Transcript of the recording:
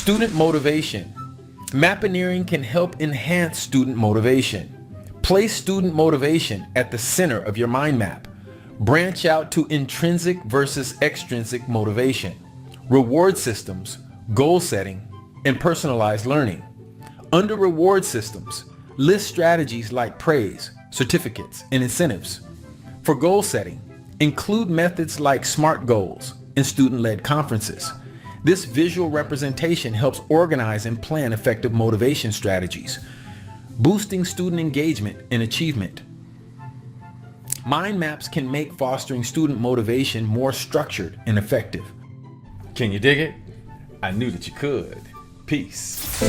Student motivation. Mappineering can help enhance student motivation. Place student motivation at the center of your mind map. Branch out to intrinsic versus extrinsic motivation, reward systems, goal setting, and personalized learning. Under reward systems, list strategies like praise, certificates, and incentives. For goal setting, include methods like SMART goals and student-led conferences. This visual representation helps organize and plan effective motivation strategies, boosting student engagement and achievement. Mind maps can make fostering student motivation more structured and effective. Can you dig it? I knew that you could. Peace.